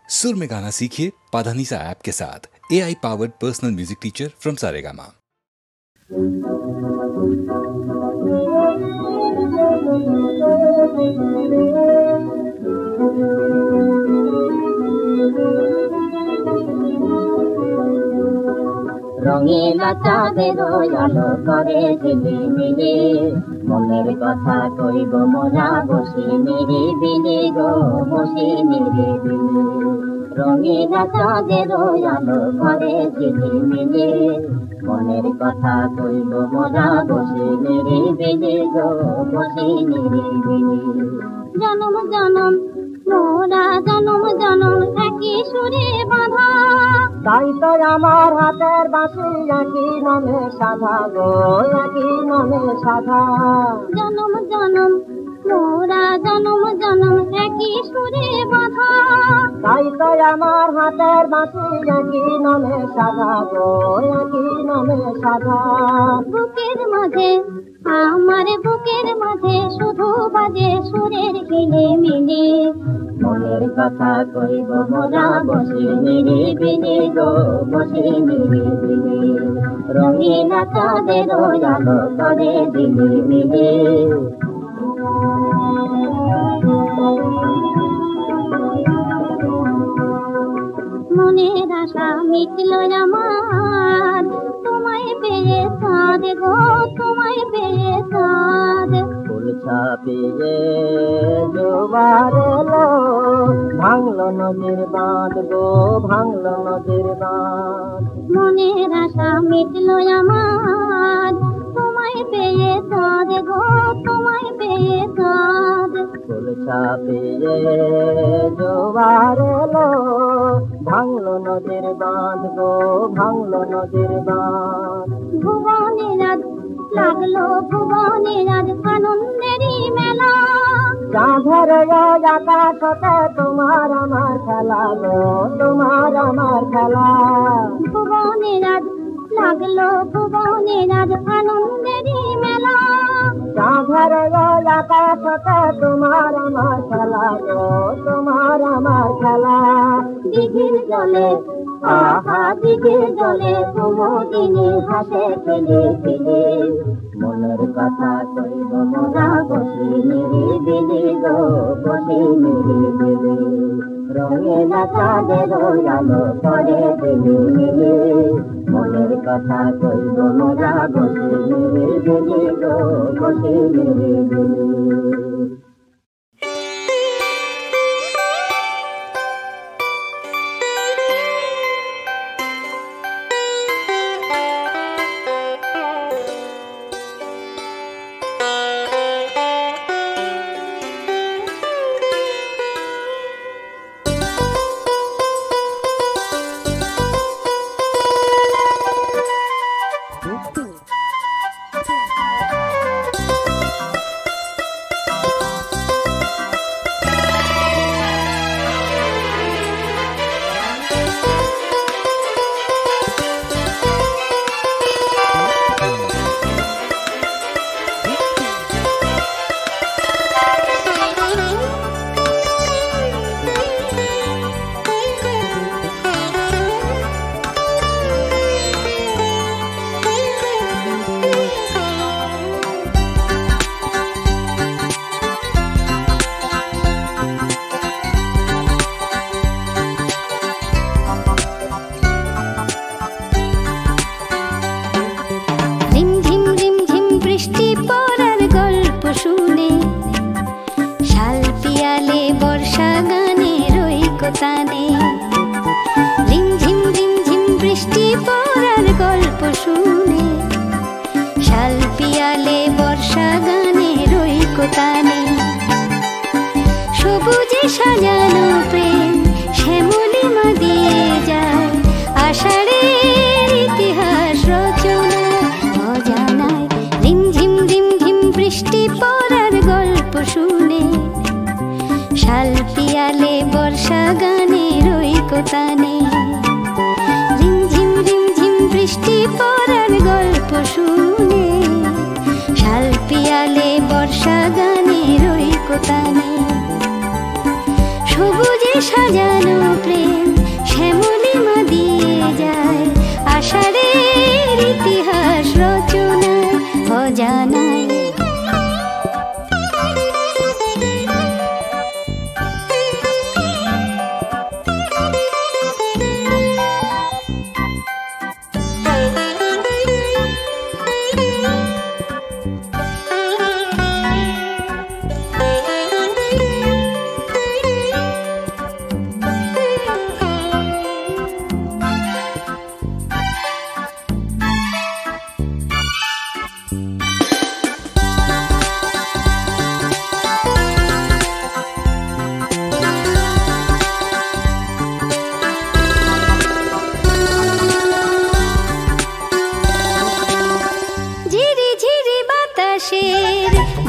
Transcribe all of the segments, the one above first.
सुर में गाना सीखिए पाधानीसा ऐप के साथ। AI powered personal music teacher from Saregama. রঙিলা চাঁদের আলো করে ঝিলিমিলি, মনের কথা কইব মোরা বসি নিরিবিলি গো, বসি নিরিবিলি। রঙিলা চাঁদের আলো করে ঝিলিমিলি, মনের কথা কইব মোরা বসি নিরিবিলি গো, বসি নিরিবিলি। জনম জনম মোরা জনম জনম একই সুরে বাঁধা, তাই তো আমার হাতের বাঁশি একই নামে সাধা গো, একই নামে সাধা। জনম জনম মোরা জনম জনম একই সুরে বাঁধা, তাই তো আমার হাতের বাঁশি একই নামে সাধা গো, একই নামে সাধা। বুকের মাঝে আমার বুকের মাঝে শুধু বাজে সুরের কিলিমিলি, মনের কথা কইব মোরা বসি নিরিবিলি গো, বসি নিরিবিলি। রঙিলা চাঁদের আলো করে ঝিলিমিলি। মনের আশা মিটল আমার, তোমায় পেয়ে চাঁদ গো, তোমায় পেয়ে চাঁদ। ফুল ছাপিয়ে জোয়ার এলো, ভাঙলো নদীর বাঁধ গো, ভাঙলো নদীর বাঁধ। মনের আশা মিটল আমার, তোমায় পেয়ে চাঁদ গো, তোমায় পেয়ে চাঁদ। ফুল ছাপিয়ে জোয়ার এলো, ভাঙলো নদীর বাঁধ গো, ভাঙলো নদীর বাঁধ। ভুবনের আজ লাগলো ভুবনের আজ আনন্দেরই মেলা, চাঁদের আকাশতে তোমার আমার খেলা গো, তোমার আমার খেলা। ভুবনের আজ লাগলো ভুবনের আজ আনন্দেরই মেলা, চাঁদের আকাশতে তোমার আমার খেলা গো, তোমার আমার খেলা। দিঘির জলে আহা দিঘির জলে কুমুদিনী হাসে খেলে খেলে, মনের কথা কইব মোরা বসি নিরিবিলি গো, বসি নিরিবিলি। রঙিলা চাঁদের আলো করে ঝিলিমিলি, মনের কথা কইব মোরা বসি নিরিবিলি গো, বসি নিরিবিলি। সাজানো প্রেম শ্যামলিমা দিয়ে যায় আষাঢ়ের ইতিহাস রচনায় অজানায়।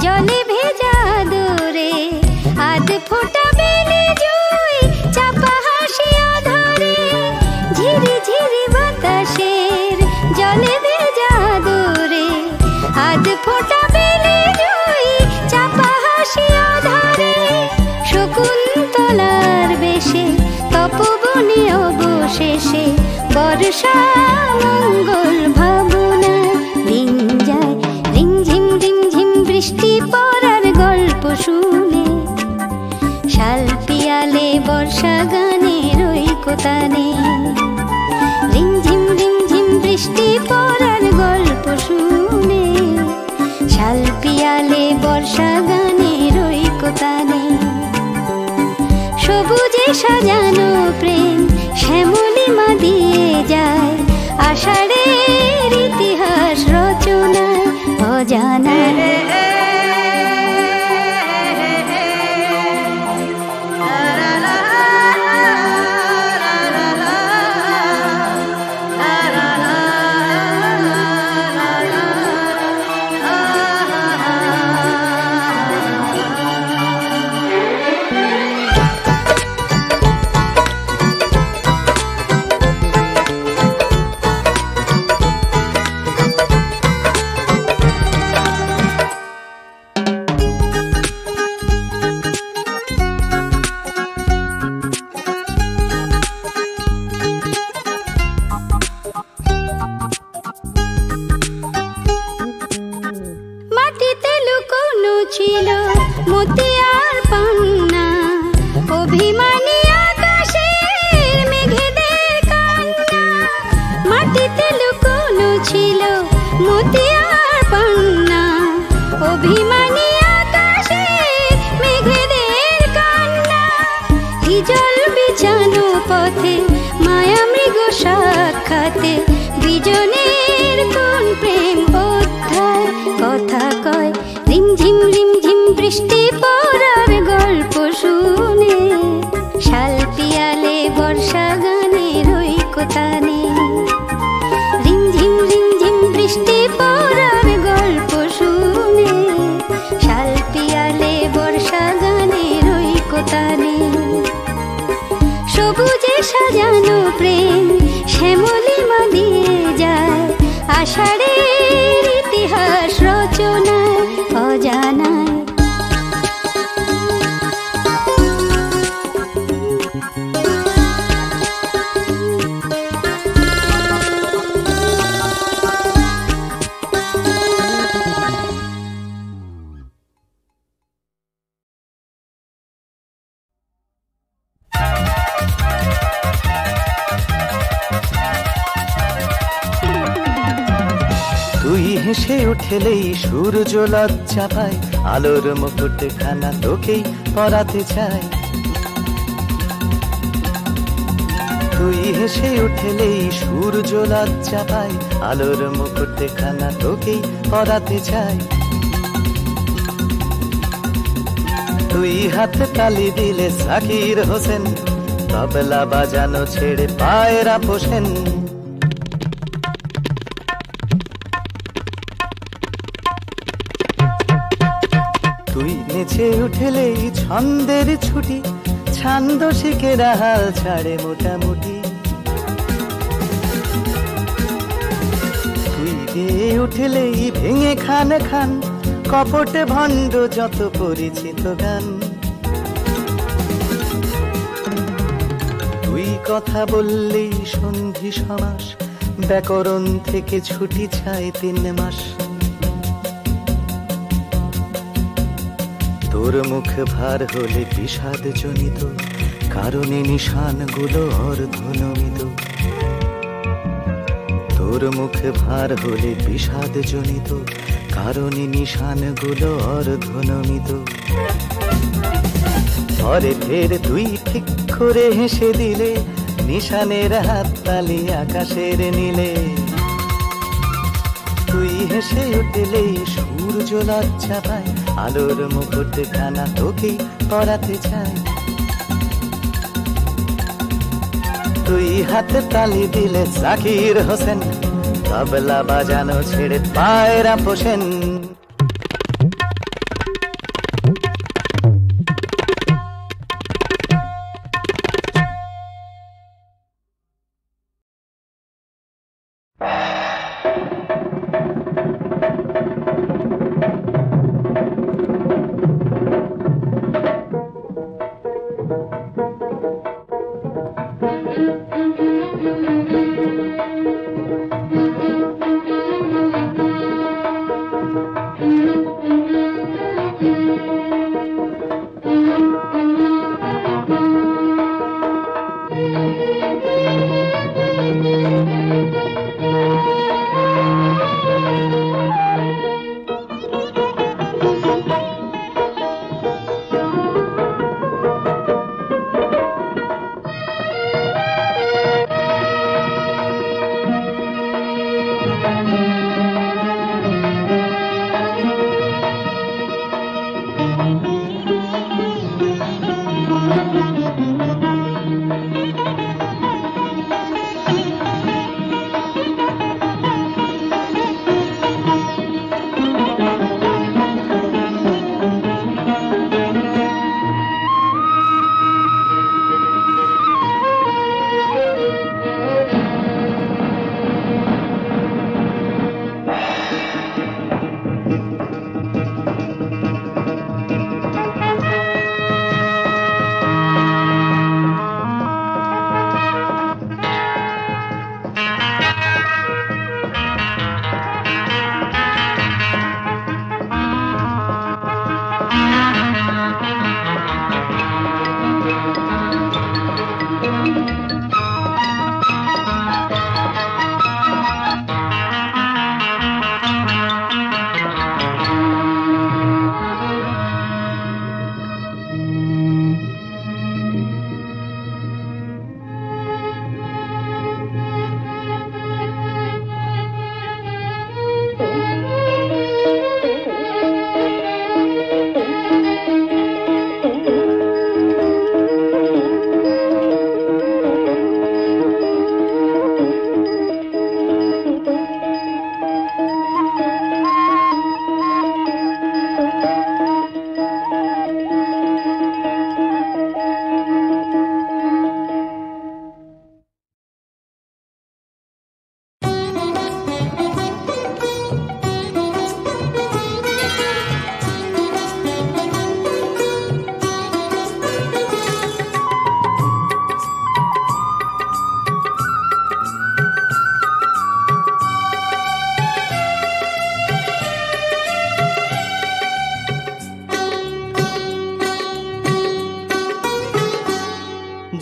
জলে ভেজা দোরে আধ ফোঁটা বেলে জুই চাপা হাসিয়া ধরে। ঝিরি ঝিরি বাতাসের জলে ভেজা দোরে আধ ফোঁটা বেলে জুই চাপা হাসিয়া ধরে। শকুন্তলার বেশে তপবনে অবশেষে বর্ষা মঙ্গল ভাবনা দিন যায় রিমঝিম রিমঝিম বৃষ্টি পড়ার গল্প শুনে। শাল পিয়ালে বর্ষা গানের ঐকতানে রিমঝিম রিমঝিম বৃষ্টি পড়ার গল্প শুনে। শাল পিয়ালে বর্ষা গানের ঐকতানে সবুজে সাজানো প্রেম শ্যামলিমা দিয়ে যায় আষাঢ়ের ইতিহাস রচনায় অজানায়। ছিল মতিয়ার পান্না অভিমানী আকাশের মেঘেদের কান্না। মাটিতে লুকোনো ছিল মতিয়ার পান্না অভিমানী আকাশের মেঘেদের কান্না। হিজল বিছানো পথে মায়া মৃগ সাক্ষাতে বিজনের কোন প্রেম বোদ্ধার কথা কয়। রিমঝিম রিমঝিম বৃষ্টি পড়ার গল্প শুনে। শাল পিয়ালে বর্ষা গানের ঐকতানে রিমঝিম রিমঝিম বৃষ্টি পড়ার গল্প শুনে। শাল পিয়ালে বর্ষা গানের ঐকতানে সবুজে সাজানো প্রেম শ্যামলিমা দিয়ে যায় আষাঢ়ের ইতিহাস রচনায় অজানায়। তুই হেসে উঠলেই সূর্য লজ্জা পায়, আলোর মুকুট খানা তোকেই পরাতে চায়। তুই হেসে উঠলেই সূর্য লজ্জা পায়, আলোর মুকুট খানা তোকেই পরাতে চায়। তুই হাতে তালি দিলে জাকির হোসেন, তবলা বাজানো ছেড়ে পায়রা পোষেন। তুই নেচে উঠলেই ছন্দের ছুটি, ছন্দ শিখে হাল ছাড়ে মোটামুটি। তুই গেয়ে উঠলেই ভেঙে খান খান, কপটে ভণ্ড যত পরিচিত গান। কথা বললেই সন্ধি সমাস, ব্যাকরণ থেকে ছুটি চায় 3 মাস। তোর মুখ ভার হলে বিষাদ জনিত, কারণে নিশানগুলো অর্ধনমিত। তোর মুখ ভার হলে বিষাদ জনিত, কারণে নিশানগুলো অর্ধনমিত। পরে ফের তুই ঠিক করে হেসে দিলে, নিশানের হাততালি আকাশের নীলে। তুই হেসে উঠলেই সূর্য লজ্জা পায়, আলোর মুকুট খানা তোকেই পরাতে চায়। তুই হাতে তালি দিলে জাকির হোসেন, তবলা বাজানো ছেড়ে পায়রা পোষেন।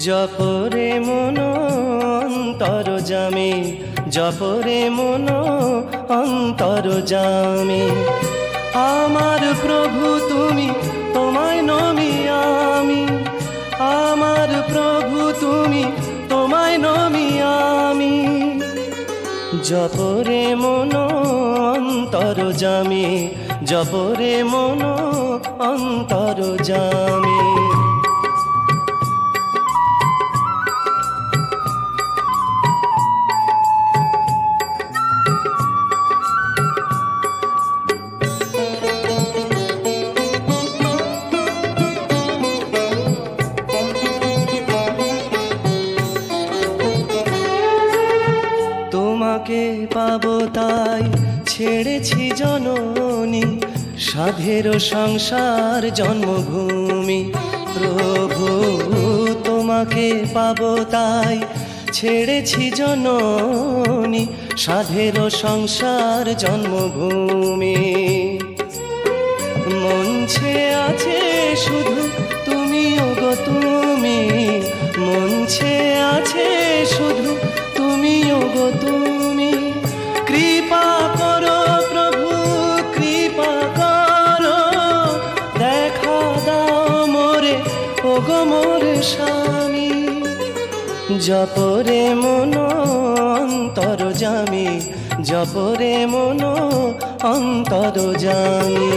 জপরে মন অন্তর জামে, জপরে মন অন্তর জামে। আমার প্রভু তুমি, তোমায় নমি আমি। আমার প্রভু তুমি, তোমায় নমি আমি। জপরে মন অন্তর জামে, জপরে মন অন্তর জামে। তোমাকে পাবো তাই ছেড়েছি জননী, সাধের সংসার জন্মভূমি। প্রভু তোমাকে পাবো তাই ছেড়েছি জননী সাধের সংসার জন্মভূমি। মন ছেয়ে আছে শুধু তুমি ওগো তুমি, মন ছেয়ে আছে শুধু তুমি ওগো তুমি। কৃপা করো প্রভু কৃপা করো, দেখা দাও মোরে ওগো মোরে স্বামী। জপরে মন অন্তর্যামী, জপরে মন অন্তর্যামী।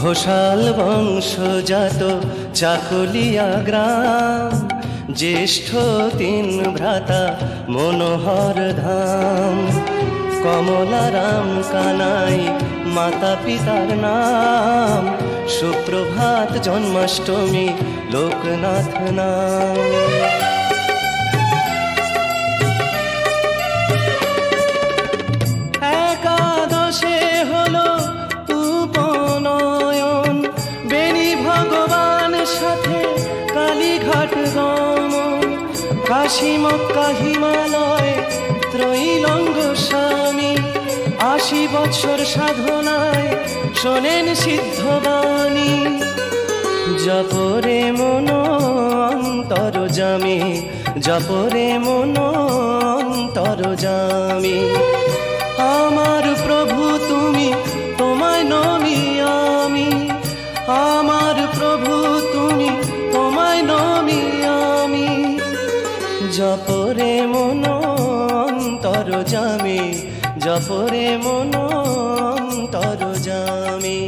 ঘোষাল বংশজাত চাকুলিয়া গ্রাম, জ্যেষ্ঠ তিন ভ্রাতা মনোহর ধাম। কমলারাম কানাই মাতা পিতার নাম, সুপ্রভাত জন্মাষ্টমী লোকনাথ নাম। একাদশে হলো উপনয়ন, বেনি ভগবান সাথে কালীঘাট গমন। কাশী মক্কা হিমালয় ত্রৈলঙ্গ স্বামী, ৮০ বৎসর সাধনায় শোনেন সিদ্ধবাণী। জপরে মন অন্তর্যামী, জপরে মন অন্তর্যামী। আমার প্রভু তুমি তোমায় নমি আমি, আমার প্রভু তুমি তোমায় নমি আমি। জপরে মন অন্তর্যামী, জপরে মন অন্তর্যামী।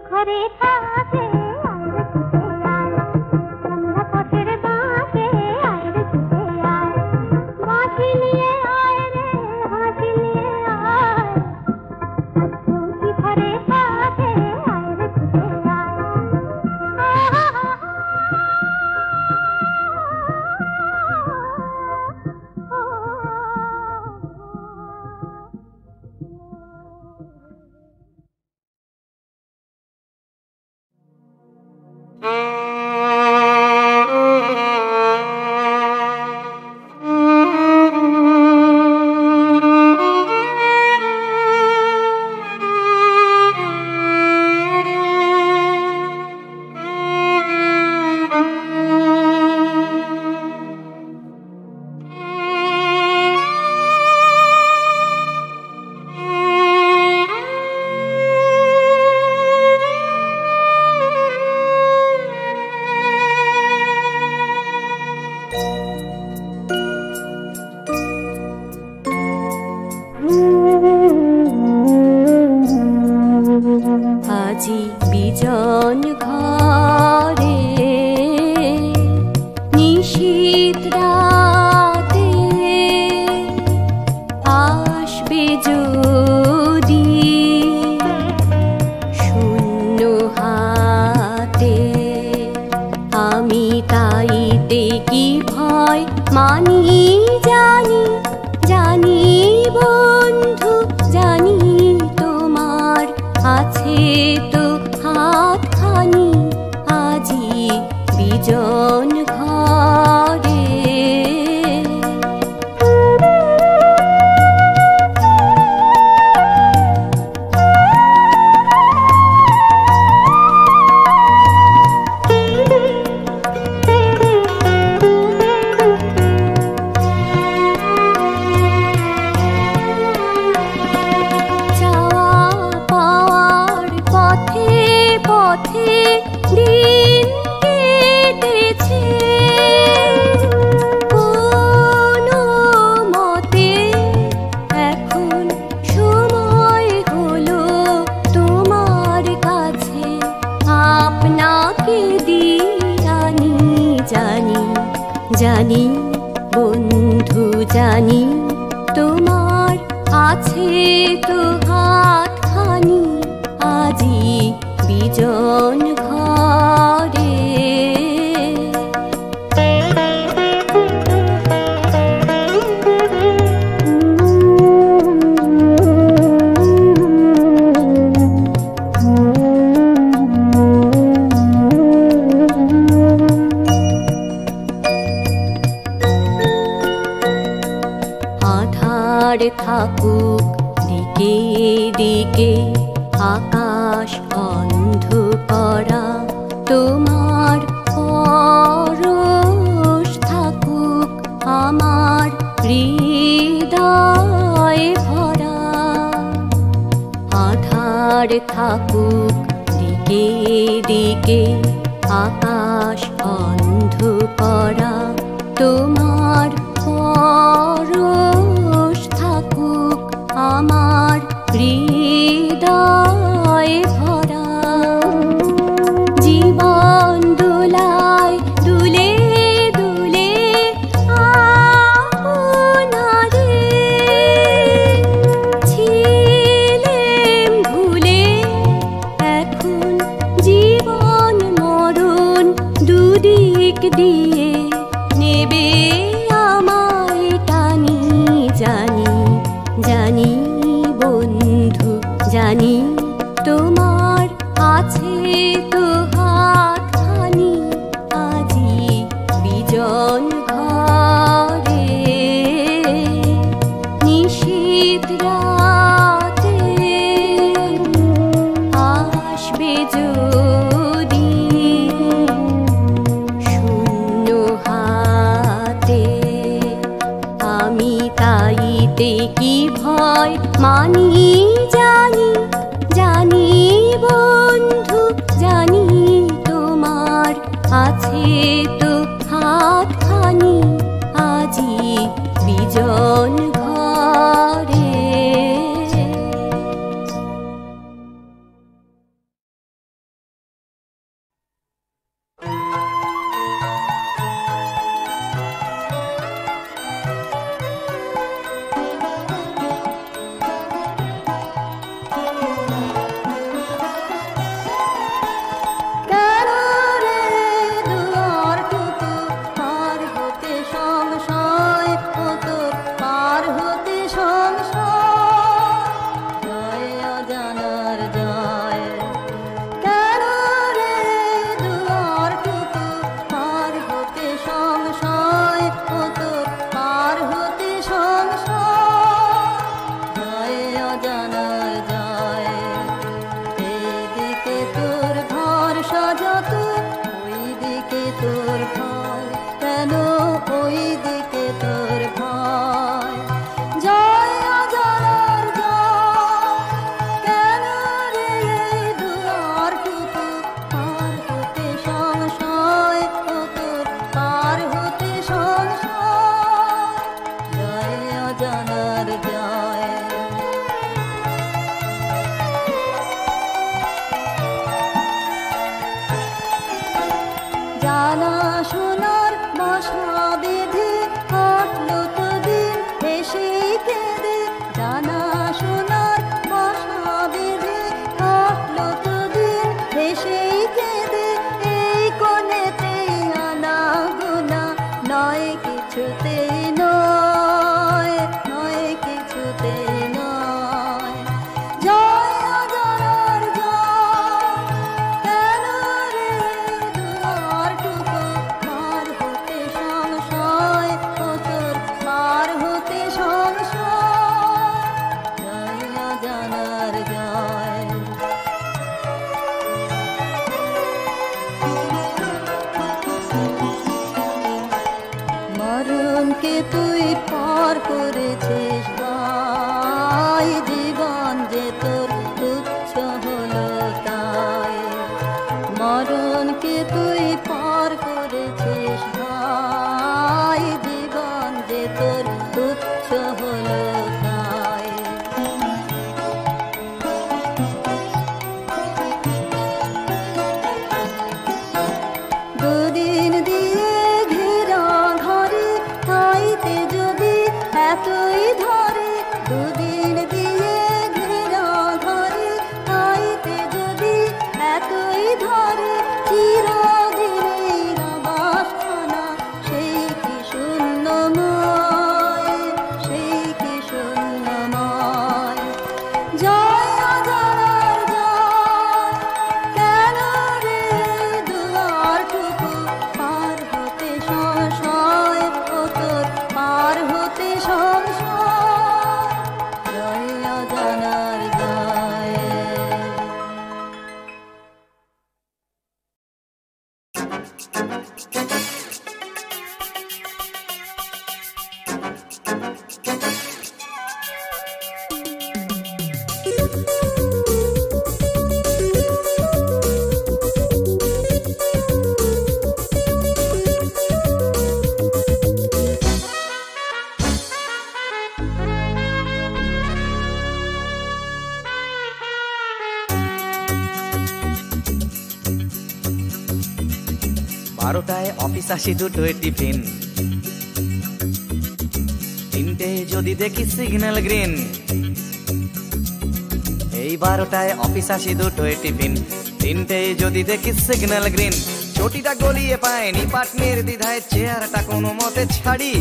ঘরে থাকে জানি জানি বন্ধু জানি তোমার আছে তো হাতখানি আজি বিজন ঘরে। জানি বন্ধু জানি তোমার আছে তো হাতখানি আজি বিজন ঘরে। থাকুক দিকে দিকে আকাশ অন্ধকারা তোমার পরশ থাকুক আমার হৃদয় ভরা। আধার থাকুক দিকে দিকে আকাশ অন্ধকারা তোমার পরশ থাকুক আমার হৃদয় ভরা। জীবন দোলায় দুলে দুলে আপনারে ছিলেম ভুলে এখন জীবন মরণ দুদিক দিয়ে নেবে আমায় টানি। জানি জানি বন্ধু জানি তোমার আছে তো হাতখানি আজি বিজন ঘরে। নিশীথ রাতে আসবে যদি শূন্য হাতে আমি তাইতে কি ভয় মানি। জানি জানি বন্ধু জানি তোমার আছে তো হাতখানি আজি বিজন ঘরে। পার যে তোর তুচ্ছ হলো তাই। দুদিন দিয়ে ঘেরা ঘরে তাইতে যদি এতই ধরে, দুদিন দিয়ে ঘেরা ঘরে তাইতে যদি এতই ধরে, চিরদিনের আবাসখানা সেই কি শূন্যময়, সেই কি শূন্যময়। জয় অজানার জয়, কেন রে দুয়ারটুকু পার হতে সংশয়, ও তোর পার হতে সংশয়। জয় অজানার জয়। বারোটায় অফিস আসি, দুটোয় টিফিন, তিনটে যদি দেখি সিগন্যাল গ্রিন। এই 12টায় অফিস আসি, দুটোয় টিফিন, তিনটে যদি দেখি সিগন্যাল গ্রিন। চটিটা গলিয়ে পায়নি পাটনের দ্বিধায়, চেয়ারটা কোনো মতে ছাড়ি,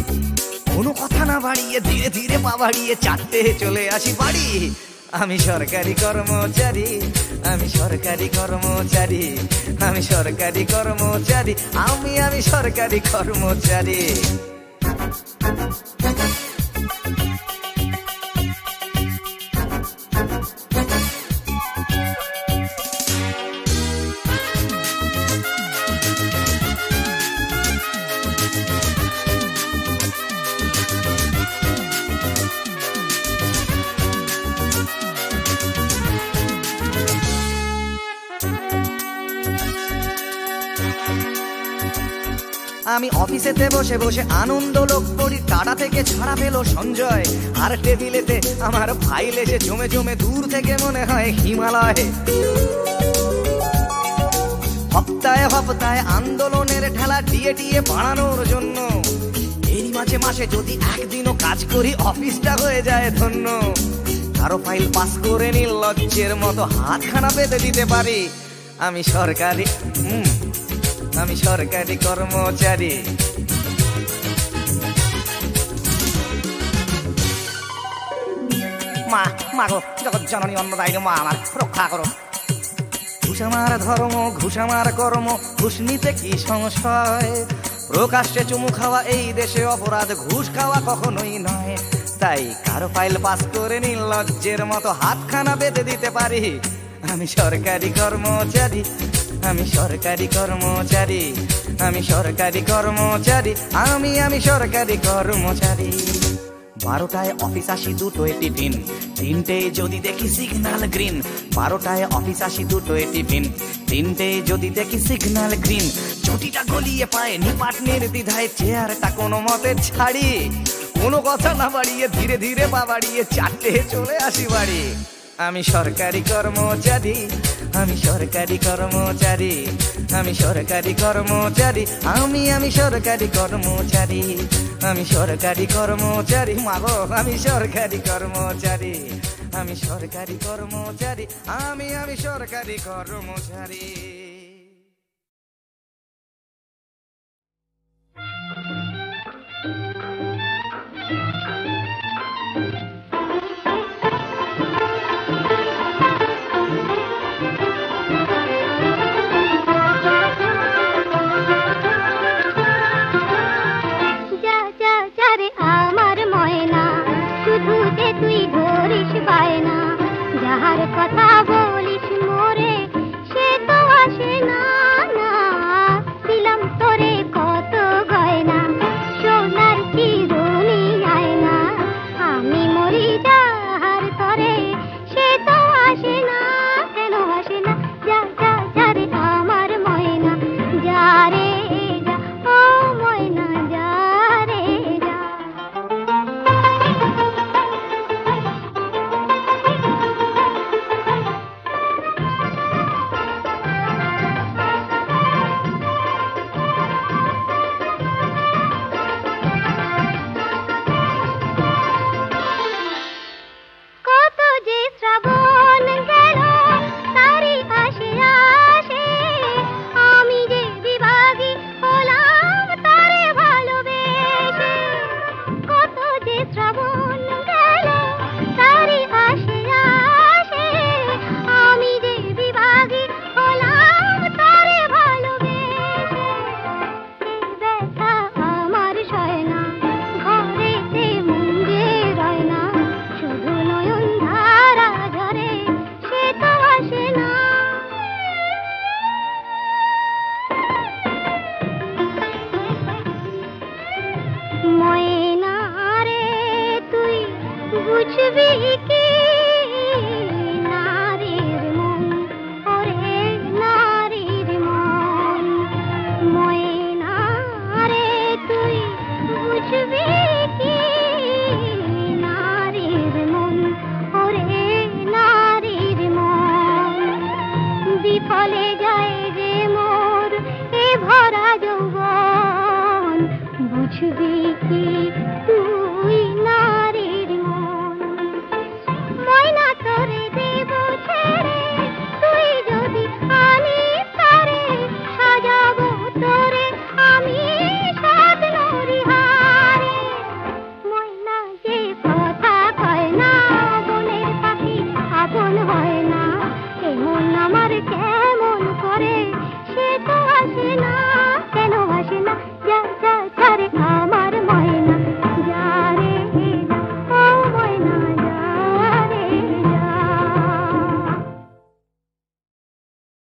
কোনো কথা না বাড়িয়ে ধীরে ধীরে পা বাড়িয়ে 4টে চলে আসি বাড়ি। আমি সরকারি কর্মচারী, আমি সরকারি কর্মচারী, আমি সরকারি কর্মচারী, আমি সরকারি কর্মচারী। আমি অফিসেতে বসে বসে আনন্দ লোক করি, টাটা থেকে ছাড়া পেল সঞ্জয়, আর টেবিলেতে আমার ফাইল এসে জমে জমে দূর থেকে মনে হয় হিমালয়। হপ্তায় হপ্তায় আন্দোলনের ঠেলা ডিএ টিএ বাড়ানোর জন্য, এরই মাঝে মাসে যদি একদিনও কাজ করি অফিসটা হয়ে যায় ধন্য। কারো ফাইল পাস করে নির্লজ্জের মতো হাতখানা পেতে দিতে পারি। আমি সরকারি আমি সরকারি কর্মচারী। মা মা গো, জগৎ জননী অন্নদায়িনী মা, আমার রক্ষা করো। ঘুষ আমার ধর্ম, ঘুষ আমার কর্ম, ঘুষ নিতে কি সংশয়। প্রকাশ্যে চুমু খাওয়া এই দেশে অপরাধ, ঘুষ খাওয়া কখনোই নয়। তাই কারো ফাইল পাস করে নির্লজ্জের মতো হাতখানা বেঁধে দিতে পারি। আমি সরকারি কর্মচারী, আমি সরকারি কর্মচারী, আমি সরকারি কর্মচারী, আমি সরকারি কর্মচারী। 12টায় অফিস আসি, দুটোয় টিফিন, তিনটে যদি দেখি সিগন্যাল গ্রিন। 12টায় অফিস আসি, দুটোয় টিফিন, তিনটে যদি দেখি সিগন্যাল গ্রিন। ছুটিটা গলিয়ে পায় নিপাটনের দ্বিধায়, চেয়ারটা কোনো মতে ছাড়ি, কোনো কথা না বাড়িয়ে ধীরে ধীরে পা বাড়িয়ে 4টে চলে আসি বাড়ি। আমি সরকারি কর্মচারী, আমি সরকারি কর্মচারী, আমি সরকারি কর্মচারী, আমি সরকারি কর্মচারী, আমি সরকারি কর্মচারী। মাগো, আমি সরকারি কর্মচারী, আমি সরকারি কর্মচারী, আমি সরকারি কর্মচারী। কথা বলিস মোরে, সে তো আসে শ্রাবণ গেল তারি আসে আসে আমি যে বিভাগী হলাম তারে ভালোবেসে এই ব্যথা আমার সয় না ঘরেতে মন যে রয় না শুধু নয়ন ধারা ঝরে সে তো আসে না ময়না রে তুই বুঝবি কি